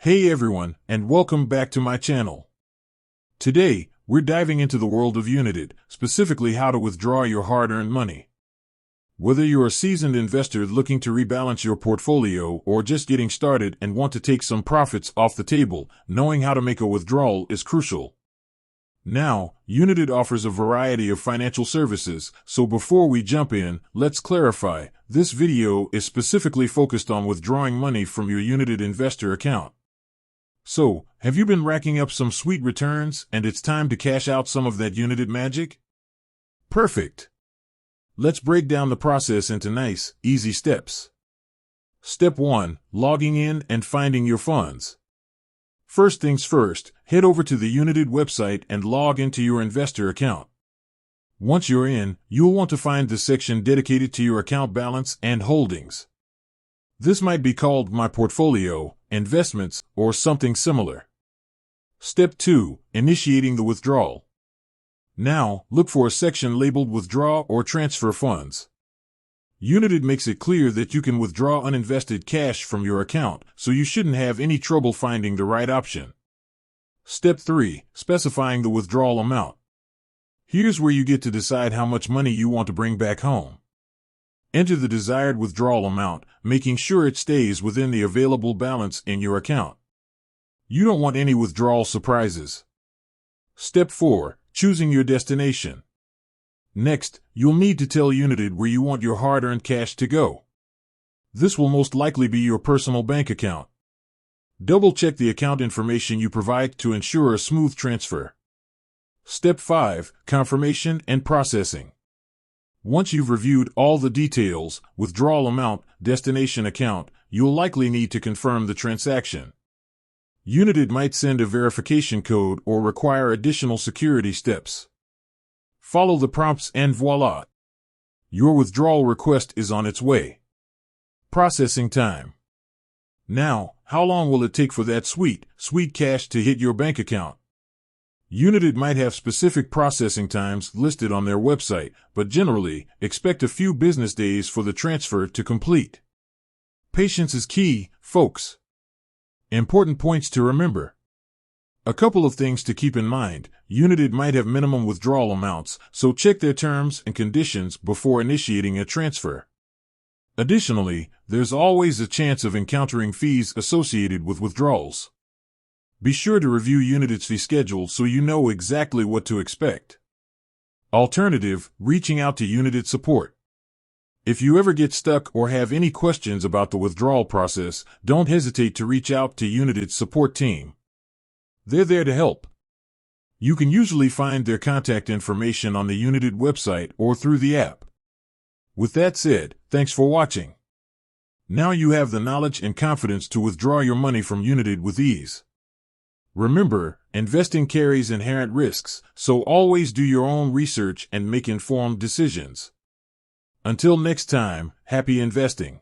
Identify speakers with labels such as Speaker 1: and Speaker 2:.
Speaker 1: Hey everyone, and welcome back to my channel. Today, we're diving into the world of younited, specifically how to withdraw your hard-earned money. Whether you're a seasoned investor looking to rebalance your portfolio or just getting started and want to take some profits off the table, knowing how to make a withdrawal is crucial. Now, younited offers a variety of financial services, so before we jump in, let's clarify, this video is specifically focused on withdrawing money from your younited investor account. So, have you been racking up some sweet returns and it's time to cash out some of that younited magic? Perfect! Let's break down the process into nice, easy steps. Step 1. Logging in and finding your funds. First things first, head over to the younited website and log into your investor account. Once you're in, you'll want to find the section dedicated to your account balance and holdings. This might be called My Portfolio, Investments, or something similar. Step 2. Initiating the withdrawal. Now, look for a section labeled Withdraw or Transfer Funds. younited makes it clear that you can withdraw uninvested cash from your account, so you shouldn't have any trouble finding the right option. Step 3. Specifying the withdrawal amount. Here's where you get to decide how much money you want to bring back home. Enter the desired withdrawal amount, making sure it stays within the available balance in your account. You don't want any withdrawal surprises. Step 4. Choosing your destination. Next, you'll need to tell younited where you want your hard-earned cash to go. This will most likely be your personal bank account. Double-check the account information you provide to ensure a smooth transfer. Step 5. Confirmation and processing. Once you've reviewed all the details, withdrawal amount, destination account, you'll likely need to confirm the transaction. younited might send a verification code or require additional security steps. Follow the prompts and voila! Your withdrawal request is on its way. Processing time. Now, how long will it take for that sweet cash to hit your bank account? younited might have specific processing times listed on their website, but generally, expect a few business days for the transfer to complete. Patience is key, folks. Important points to remember. A couple of things to keep in mind. younited might have minimum withdrawal amounts, so check their terms and conditions before initiating a transfer. Additionally, there's always a chance of encountering fees associated with withdrawals. Be sure to review younited's fee schedule so you know exactly what to expect. Alternative, reaching out to younited support. If you ever get stuck or have any questions about the withdrawal process, don't hesitate to reach out to younited's support team. They're there to help. You can usually find their contact information on the younited website or through the app. With that said, thanks for watching. Now you have the knowledge and confidence to withdraw your money from younited with ease. Remember, investing carries inherent risks, so always do your own research and make informed decisions. Until next time, happy investing.